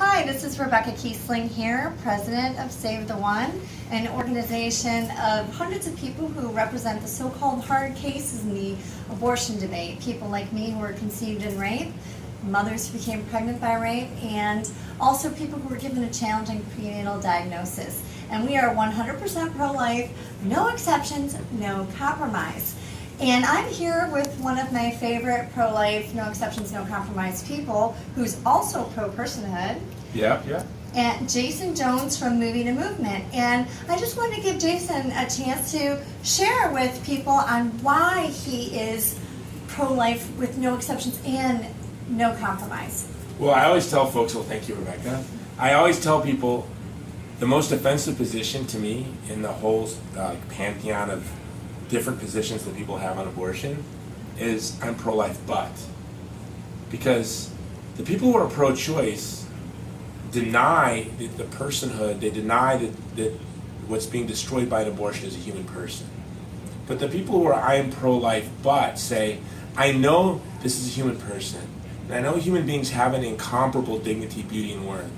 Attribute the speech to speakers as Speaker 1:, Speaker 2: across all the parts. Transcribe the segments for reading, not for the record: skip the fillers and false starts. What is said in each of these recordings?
Speaker 1: Hi, this is Rebecca Kiessling here, President of Save the One, an organization of hundreds of people who represent the so-called hard cases in the abortion debate. People like me who were conceived in rape, mothers who became pregnant by rape, and also people who were given a challenging prenatal diagnosis. And we are 100% pro-life, no exceptions, no compromise. And I'm here with one of my favorite pro-life, no exceptions, no compromise people, who's also pro-personhood.
Speaker 2: Yeah.
Speaker 1: And Jason Jones from Movie to Movement. And I just wanted to give Jason a chance to share with people on why he is pro-life with no exceptions and no compromise.
Speaker 2: Well, I always tell folks, well, thank you, Rebecca. I always tell people the most offensive position to me in the whole pantheon of different positions that people have on abortion is I'm pro-life, but. Because the people who are pro-choice deny the personhood, they deny that what's being destroyed by an abortion is a human person. But the people who are I am pro-life, but say, I know this is a human person, and I know human beings have an incomparable dignity, beauty, and worth.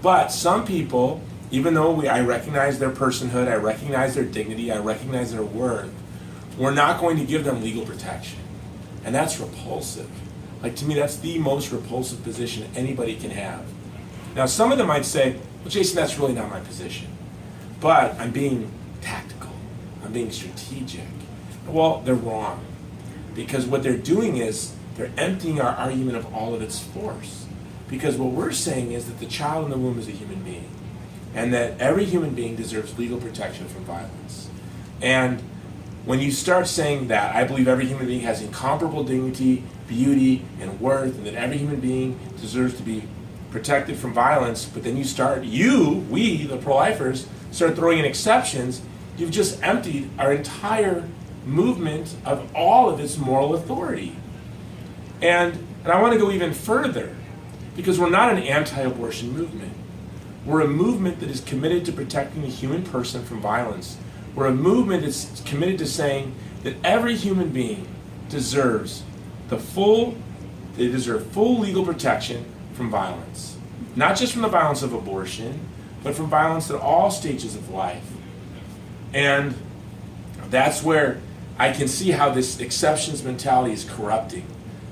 Speaker 2: But some people, even though I recognize their personhood, I recognize their dignity, I recognize their worth, we're not going to give them legal protection. And that's repulsive. Like, to me, that's the most repulsive position anybody can have. Now, some of them might say, well, Jason, that's really not my position. But I'm being tactical. I'm being strategic. Well, they're wrong. Because what they're doing is they're emptying our argument of all of its force. Because what we're saying is that the child in the womb is a human being. And that every human being deserves legal protection from violence. And when you start saying that, I believe every human being has incomparable dignity, beauty, and worth, and that every human being deserves to be protected from violence, but then we, the pro-lifers, start throwing in exceptions, you've just emptied our entire movement of all of its moral authority. And I want to go even further, because we're not an anti-abortion movement. We're a movement that is committed to protecting the human person from violence. We're a movement that's committed to saying that every human being deserves full legal protection from violence. Not just from the violence of abortion, but from violence at all stages of life. And that's where I can see how this exceptions mentality is corrupting.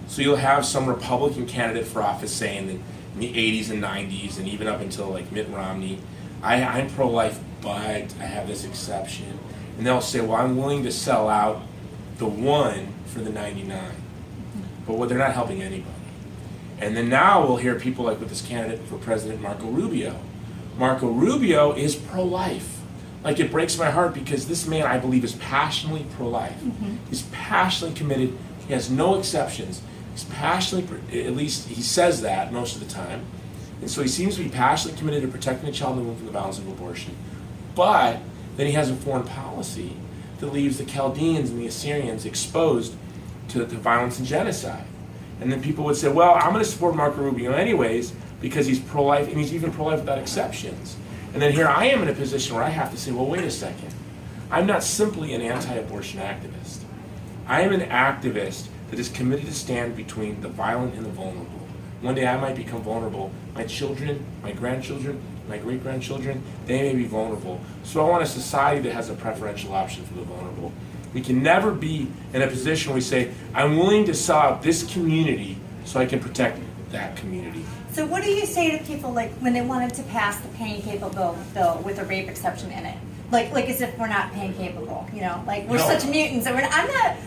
Speaker 2: So you'll have some Republican candidate for office saying that in the 80s and 90s, and even up until like Mitt Romney, I'm pro-life, but I have this exception. And they'll say, well, I'm willing to sell out the 1 for the 99. But they're not helping anybody. And then now we'll hear people like with this candidate for president, Marco Rubio. Marco Rubio is pro-life. Like, it breaks my heart because this man, I believe, is passionately pro-life. Mm-hmm. He's passionately committed. He has no exceptions. He's passionately, at least he says that most of the time. And so he seems to be passionately committed to protecting the child in the womb from the violence of abortion. But then he has a foreign policy that leaves the Chaldeans and the Assyrians exposed to violence and genocide. And then people would say, well, I'm going to support Marco Rubio anyways because he's pro-life, and he's even pro-life without exceptions. And then here I am in a position where I have to say, well, wait a second. I'm not simply an anti-abortion activist. I am an activist that is committed to stand between the violent and the vulnerable. One day I might become vulnerable. My children, my grandchildren, my great-grandchildren, they may be vulnerable. So I want a society that has a preferential option for the vulnerable. We can never be in a position where we say, I'm willing to sell out this community so I can protect that community.
Speaker 1: So what do you say to people like when they wanted to pass the pain capable bill with a rape exception in it? Like as if we're not pain capable, like we're such mutants and I'm not,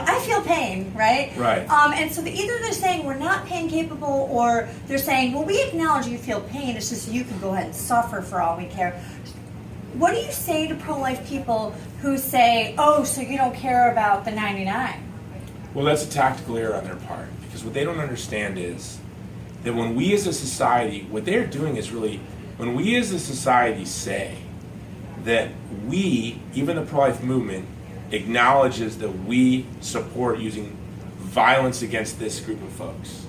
Speaker 1: I feel pain, right?
Speaker 2: Right.
Speaker 1: And so either they're saying we're not pain capable, or they're saying, well, we acknowledge you feel pain, it's just you can go ahead and suffer for all we care. What do you say to pro-life people who say, oh, so you don't care about the 99?
Speaker 2: Well, that's a tactical error on their part, because what they don't understand is that when we as a society, what they're doing is really, when we as a society say that we, even the pro-life movement, acknowledges that we support using violence against this group of folks,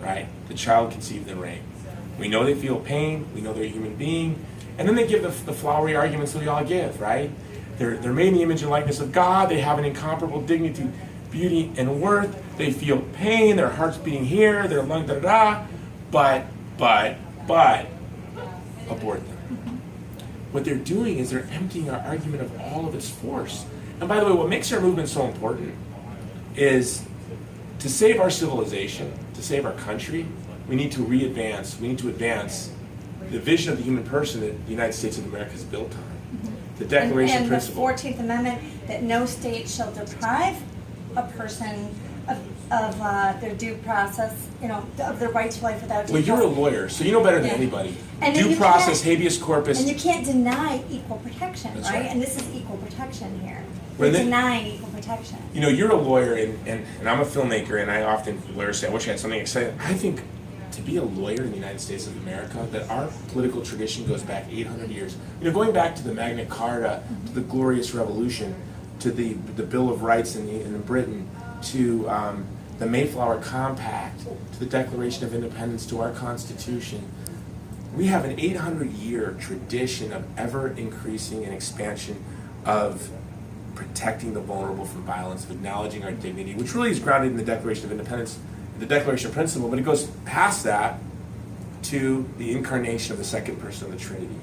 Speaker 2: right? The child conceived in rape. We know they feel pain, we know they're a human being, and then they give the flowery arguments that we all give, right? They're made in the image and likeness of God, they have an incomparable dignity, beauty, and worth, they feel pain, their heart's beating here, their lung, but but abort them. What they're doing is they're emptying our argument of all of its force. And by the way, what makes our movement so important is to save our civilization, to save our country, we need to advance the vision of the human person that the United States of America is built on. The Declaration Principle.
Speaker 1: And the 14th Amendment, that no state shall deprive a person of their due process, of their right to life without due process.
Speaker 2: Well, you're a lawyer, so you know better than anybody.
Speaker 1: And
Speaker 2: due process, habeas corpus.
Speaker 1: And you can't deny equal protection,
Speaker 2: That's
Speaker 1: right?
Speaker 2: right.
Speaker 1: And this is equal protection here. We're denying equal protection.
Speaker 2: You're a lawyer, and I'm a filmmaker, and I often, lawyers say, I wish I had something exciting. I think to be a lawyer in the United States of America, that our political tradition goes back 800 years. Going back to the Magna Carta, to the Glorious Revolution, to the Bill of Rights in Britain, to the Mayflower Compact, to the Declaration of Independence, to our Constitution. We have an 800-year tradition of ever-increasing and expansion of protecting the vulnerable from violence, of acknowledging our dignity, which really is grounded in the Declaration of Independence, the Declaration of Principle, but it goes past that to the incarnation of the second person of the Trinity.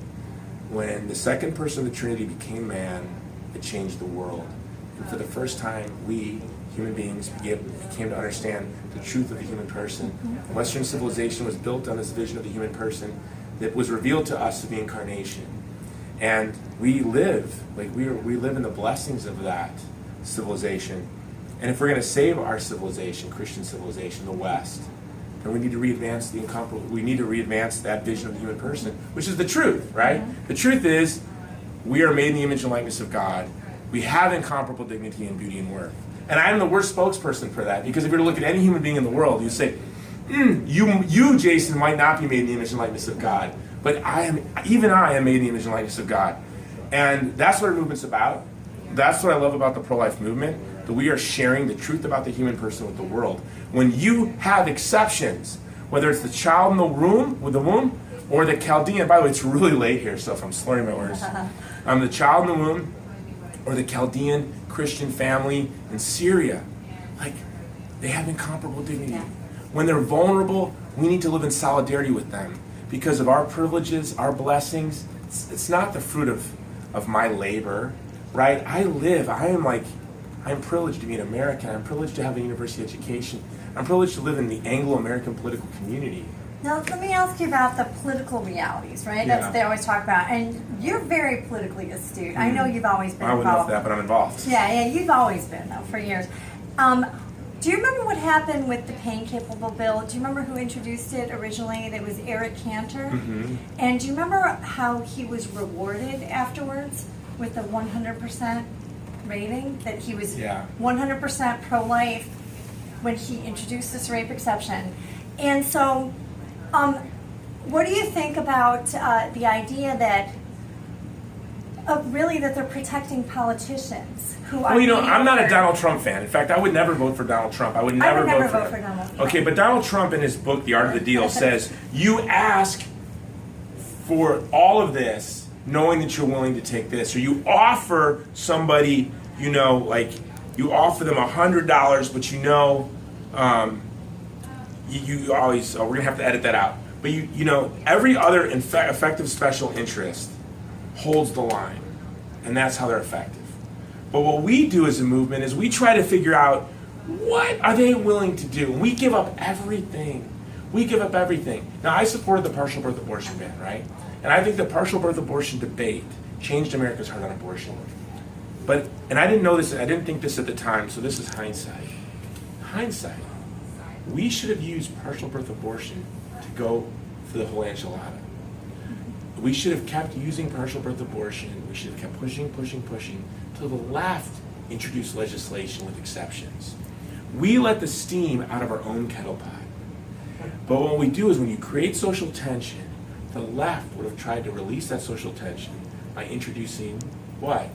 Speaker 2: When the second person of the Trinity became man, it changed the world. And for the first time, we, human beings, came to understand the truth of the human person. Western civilization was built on this vision of the human person that was revealed to us through the incarnation. And we live in the blessings of that civilization. And if we're going to save our civilization, Christian civilization, the West, then we need to re-advance the incomparable. We need to re-advance that vision of the human person, which is the truth, right? The truth is, we are made in the image and likeness of God. We have incomparable dignity and beauty and worth. And I am the worst spokesperson for that, because if you were to look at any human being in the world, you say, you, Jason, might not be made in the image and likeness of God, but even I am made in the image and likeness of God. And that's what our movement's about. That's what I love about the pro-life movement, that we are sharing the truth about the human person with the world. When you have exceptions, whether it's the child in the womb, or the Chaldean, by the way, it's really late here, so if I'm slurring my words, the child in the womb, or the Chaldean Christian family in Syria, they have incomparable dignity. Yeah. When they're vulnerable, we need to live in solidarity with them because of our privileges, our blessings. It's not the fruit of my labor, right? I'm privileged to be an American. I'm privileged to have a university education. I'm privileged to live in the Anglo-American political community.
Speaker 1: Now, let me ask you about the political realities, right? That's what they always talk about. And you're very politically astute. I know you've always been involved.
Speaker 2: I wouldn't know that, but I'm involved.
Speaker 1: Yeah, you've always been, though, for years. Do you remember what happened with the pain-capable bill? Do you remember who introduced it originally? It was Eric Cantor. Mm-hmm. And do you remember how he was rewarded afterwards with the 100% rating? That he was 100% pro-life when he introduced this rape exception. And so, what do you think about the idea that really that they're protecting politicians who are...
Speaker 2: Well, I'm not a Donald Trump fan. In fact, I would never vote for Donald Trump. I would never vote for
Speaker 1: Donald Trump.
Speaker 2: Okay, but Donald Trump in his book, The Art of the Deal, says, you ask for all of this knowing that you're willing to take this. Or you offer somebody, you offer them $100, but you always... Oh, we're going to have to edit that out. But every other effective special interest holds the line, and that's how they're effective. But what we do as a movement is we try to figure out what are they willing to do, and we give up everything. Now, I supported the partial birth abortion ban, right? And I think the partial birth abortion debate changed America's heart on abortion. And I didn't know this, I didn't think this at the time, so this is hindsight. We should have used partial birth abortion to go for the whole enchilada. We should have kept using partial birth abortion. We should have kept pushing till the left introduced legislation with exceptions. We let the steam out of our own kettle pot. But what we do is when you create social tension, the left would have tried to release that social tension by introducing what?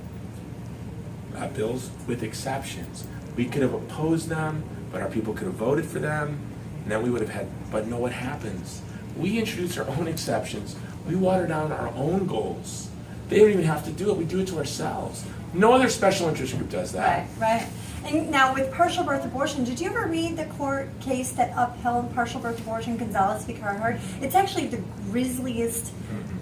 Speaker 2: Bills with exceptions. We could have opposed them, but our people could have voted for them, and then we would have had, but no, what happens? We introduce our own exceptions. We water down our own goals. They don't even have to do it. We do it to ourselves. No other special interest group does that.
Speaker 1: Right. And now with partial birth abortion, did you ever read the court case that upheld partial birth abortion, Gonzalez v. Carhart? It's actually the grisliest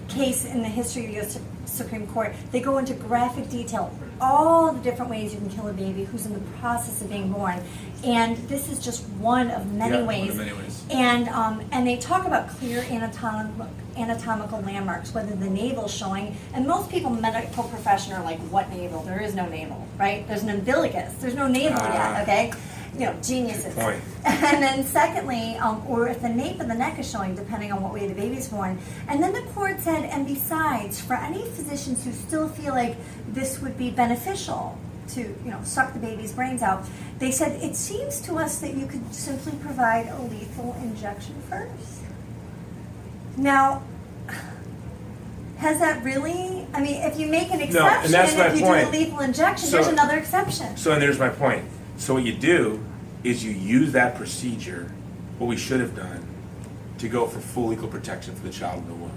Speaker 1: case in the history of the U.S. Supreme Court. They go into graphic detail all the different ways you can kill a baby who's in the process of being born, and this is just one of many ways.
Speaker 2: One of many ways.
Speaker 1: And they talk about clear anatomical landmarks, whether the navel's showing, and most people, medical profession, are like, what navel? There is no navel, right? There's an umbilicus. There's no navel yet, okay? You know, geniuses.
Speaker 2: Good point.
Speaker 1: And then secondly, or if the nape of the neck is showing, depending on what way the baby's born. And then the court said, and besides, for any physicians who still feel like this would be beneficial to, you know, suck the baby's brains out, they said, it seems to us that you could simply provide a lethal injection first. Now, has that really, I mean, if you make an exception,
Speaker 2: and that's my
Speaker 1: if you
Speaker 2: point.
Speaker 1: do a lethal injection,
Speaker 2: So-
Speaker 1: there's another exception.
Speaker 2: So, and there's my point. So what you do is you use that procedure, what we should have done, to go for full equal protection for the child in the womb.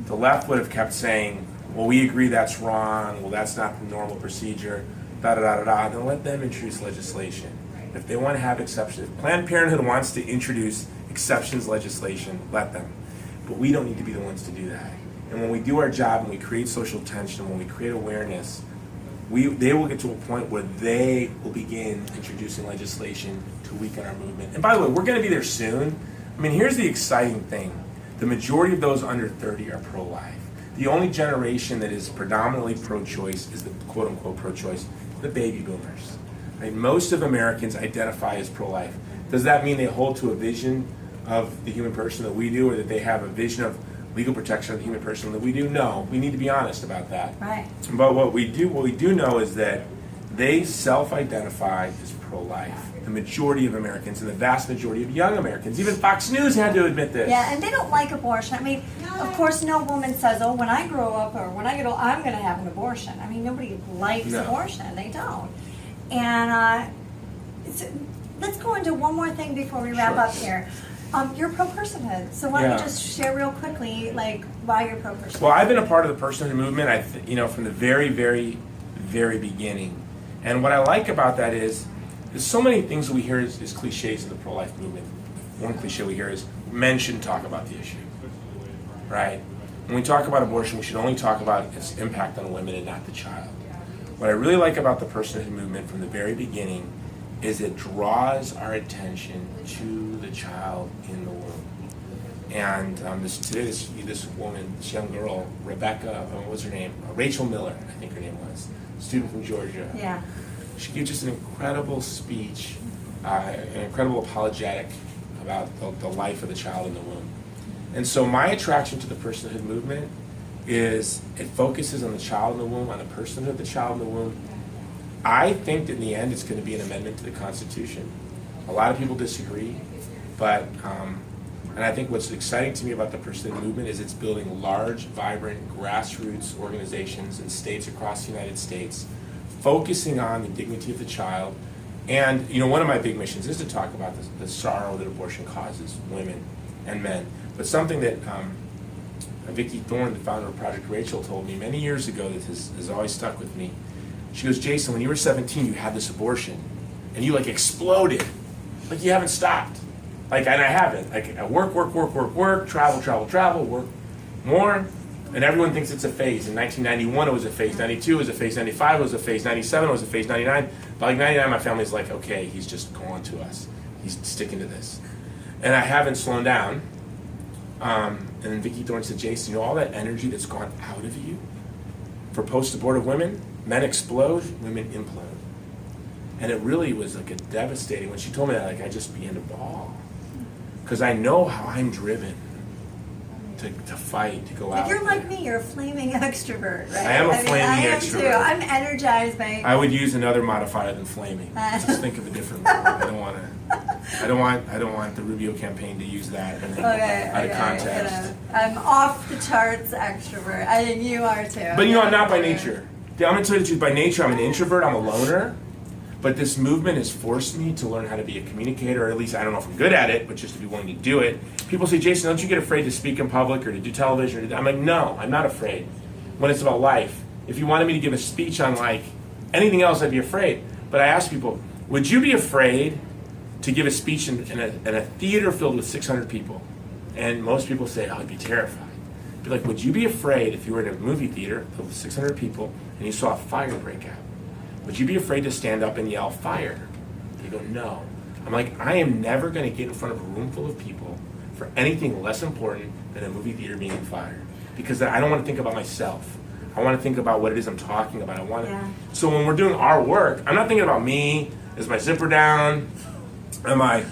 Speaker 2: The left would have kept saying, well, we agree that's wrong, well, that's not the normal procedure, da-da-da-da-da, then let them introduce legislation. If they want to have exceptions, if Planned Parenthood wants to introduce exceptions legislation, let them. But we don't need to be the ones to do that. And when we do our job and we create social tension, when we create awareness, they will get to a point where they will begin introducing legislation to weaken our movement. And by the way, we're going to be there soon. I mean, here's the exciting thing. The majority of those under 30 are pro-life. The only generation that is predominantly pro-choice is the quote-unquote pro-choice, the baby boomers. Right? Most of Americans identify as pro-life. Does that mean they hold to a vision of the human person that we do, or that they have a vision of legal protection of the human person that we do? No, we need to be honest about that.
Speaker 1: Right.
Speaker 2: But what we do know is that they self-identify as pro-life. The majority of Americans, and the vast majority of young Americans, even Fox News had to admit this.
Speaker 1: Yeah, and they don't like abortion. I mean, of course, no woman says, oh, when I grow up or when I get old, I'm going to have an abortion. I mean, nobody likes abortion. They don't. And let's go into one more thing before we wrap up here. You're pro-personhood, so why don't you just share real quickly, like, why you're pro-personhood?
Speaker 2: Well, I've been a part of the personhood movement, from the very, very, very beginning. And what I like about that is, there's so many things that we hear as cliches in the pro-life movement. One cliche we hear is, men shouldn't talk about the issue, right? When we talk about abortion, we should only talk about its impact on women and not the child. What I really like about the personhood movement from the very beginning is it draws our attention to the child in the womb. And this woman, this young girl, Rebecca, what was her name? Rachel Miller, I think her name was, student from Georgia.
Speaker 1: Yeah.
Speaker 2: She gave just an incredible speech, an incredible apologetic about the life of the child in the womb. And so my attraction to the personhood movement is it focuses on the child in the womb, on the personhood of the child in the womb. I think that in the end it's going to be an amendment to the Constitution. A lot of people disagree, but and I think what's exciting to me about the personhood movement is it's building large, vibrant, grassroots organizations in states across the United States, focusing on the dignity of the child. And one of my big missions is to talk about the sorrow that abortion causes women and men. But something that Vicki Thorne, the founder of Project Rachel, told me many years ago that has always stuck with me. She goes, Jason, when you were 17, you had this abortion, and you exploded, like you haven't stopped. And I haven't. I work, travel, work more, and everyone thinks it's a phase. In 1991 it was a phase, 92 was a phase, 95 was a phase, 97 was a phase, 99. By 99 my family's like, okay, he's just going to us. He's sticking to this. And I haven't slowed down. And then Vicki Thorne said, Jason, all that energy that's gone out of you for post-abortive women, men explode, women implode. And it really was a devastating, when she told me that, I just began to bawl. Because I know how I'm driven to fight, to go out.
Speaker 1: If you're like me, you're a flaming extrovert, right?
Speaker 2: I am a flaming extrovert.
Speaker 1: I am too. I'm energized by...
Speaker 2: I would use another modifier than flaming. Just think of a different one. I don't want the Rubio campaign to use that out of context.
Speaker 1: I'm off the charts extrovert. I think you are too.
Speaker 2: But I'm not by nature. I'm going to tell you the truth. By nature, I'm an introvert. I'm a loner. But this movement has forced me to learn how to be a communicator, or at least I don't know if I'm good at it, but just to be willing to do it. People say, Jason, don't you get afraid to speak in public or to do television? I'm like, no, I'm not afraid. When it's about life, if you wanted me to give a speech on anything else, I'd be afraid. But I ask people, Would you be afraid to give a speech in a theater filled with 600 people? And most people say, oh, I'd be terrified. Be like, would you be afraid if you were in a movie theater filled with 600 people and you saw a fire break out? Would you be afraid to stand up and yell, fire? You go, no. I'm like, I am never going to get in front of a room full of people for anything less important than a movie theater being on fire. Because I don't want to think about myself. I want to think about what it is I'm talking about. So when we're doing our work, I'm not thinking about me. Is my zipper down? Am I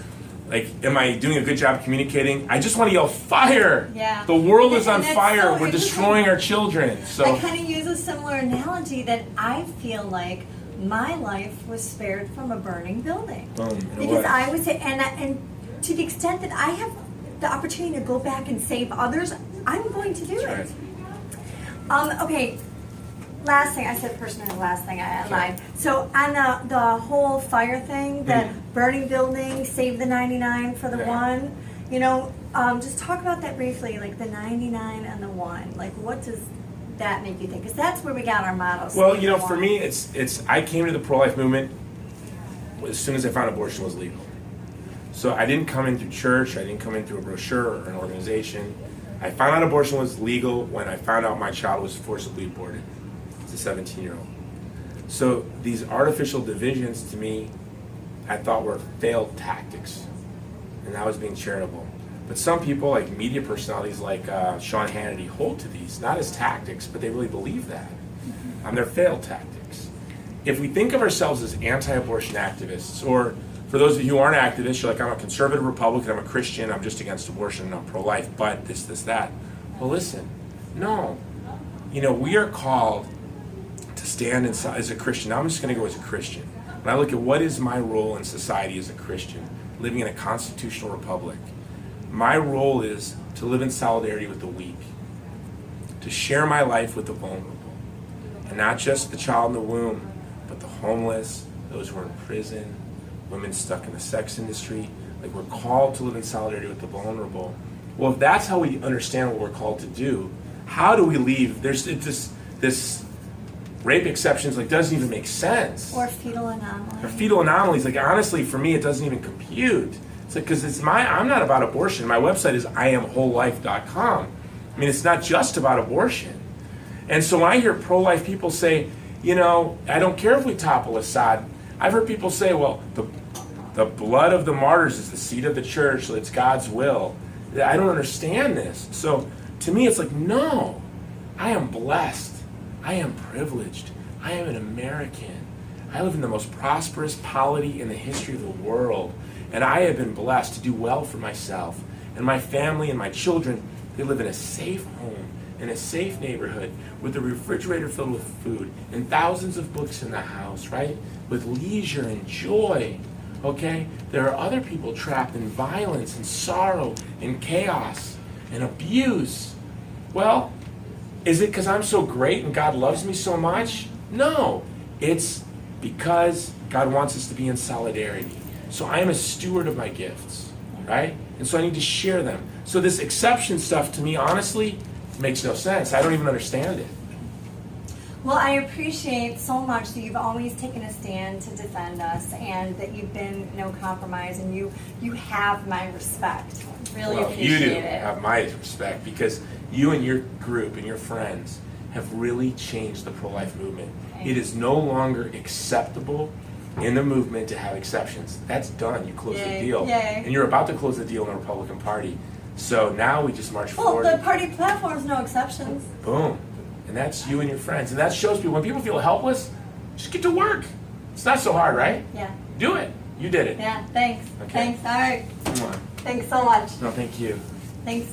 Speaker 2: doing a good job communicating? I just want to yell, fire!
Speaker 1: Yeah.
Speaker 2: The world is on
Speaker 1: And
Speaker 2: fire.
Speaker 1: so
Speaker 2: We're destroying our children. So
Speaker 1: I kind of use a similar analogy that I feel like my life was spared from a burning building. Because I would say, and to the extent that I have the opportunity to go back and save others, I'm going to do it.
Speaker 2: Right.
Speaker 1: Okay. Last thing, I said personhood, last thing I lied. So on the whole fire thing, the burning building, save the 99 for the one, just talk about that briefly, like the 99 and the one. Like, what does that make you think? Because that's where we got our motto.
Speaker 2: Well, for me, it's I came to the pro-life movement as soon as I found abortion was legal. So I didn't come in through church, I didn't come in through a brochure or an organization. I found out abortion was legal when I found out my child was forcibly aborted. It's a 17-year-old. So these artificial divisions to me, I thought were failed tactics. And that was being charitable. But some people, like media personalities like Sean Hannity, hold to these, not as tactics, but they really believe that. They're failed tactics. If we think of ourselves as anti-abortion activists, or for those of you who aren't activists, you're like, I'm a conservative Republican, I'm a Christian, I'm just against abortion, and I'm pro-life, but this, that. Well, listen, no. We are called to stand as a Christian. I'm just going to go as a Christian. When I look at what is my role in society as a Christian, living in a constitutional republic, my role is to live in solidarity with the weak, to share my life with the vulnerable, and not just the child in the womb, but the homeless, those who are in prison, women stuck in the sex industry. Like, we're called to live in solidarity with the vulnerable. Well, if that's how we understand what we're called to do, how do we leave? There's this rape exceptions, like, doesn't even make sense.
Speaker 1: Or fetal anomalies.
Speaker 2: Or fetal anomalies. Like, honestly, for me, it doesn't even compute. It's like, because I'm not about abortion. My website is iamwholelife.com. I mean, it's not just about abortion. And so when I hear pro-life people say, I don't care if we topple Assad. I've heard people say, well, the blood of the martyrs is the seed of the church, so it's God's will. I don't understand this. So to me, it's like, no, I am blessed. I am privileged. I am an American. I live in the most prosperous polity in the history of the world. And I have been blessed to do well for myself and my family and my children. They live in a safe home, in a safe neighborhood, with a refrigerator filled with food and thousands of books in the house, right? With leisure and joy, okay? There are other people trapped in violence and sorrow and chaos and abuse. Well, is it because I'm so great and God loves me so much? No, it's because God wants us to be in solidarity. So I am a steward of my gifts, right? And so I need to share them. So this exception stuff, to me, honestly, makes no sense. I don't even understand it.
Speaker 1: Well, I appreciate so much that you've always taken a stand to defend us, and that you've been no compromise, and you have my respect. Really appreciate it.
Speaker 2: You do have my respect, because you and your group and your friends have really changed the pro-life movement. It is no longer acceptable in the movement to have exceptions. That's done. You closed the deal.
Speaker 1: Yay.
Speaker 2: And you're about to close the deal in the Republican Party. So now we just march forward.
Speaker 1: Well, the party platform is no exceptions.
Speaker 2: Boom. And that's you and your friends. And that shows people, when people feel helpless, just get to work. It's not so hard, right?
Speaker 1: Yeah.
Speaker 2: Do it. You did it.
Speaker 1: Yeah, thanks.
Speaker 2: Okay.
Speaker 1: Thanks. All right.
Speaker 2: Come on.
Speaker 1: Thanks so much.
Speaker 2: No, thank you.
Speaker 1: Thanks.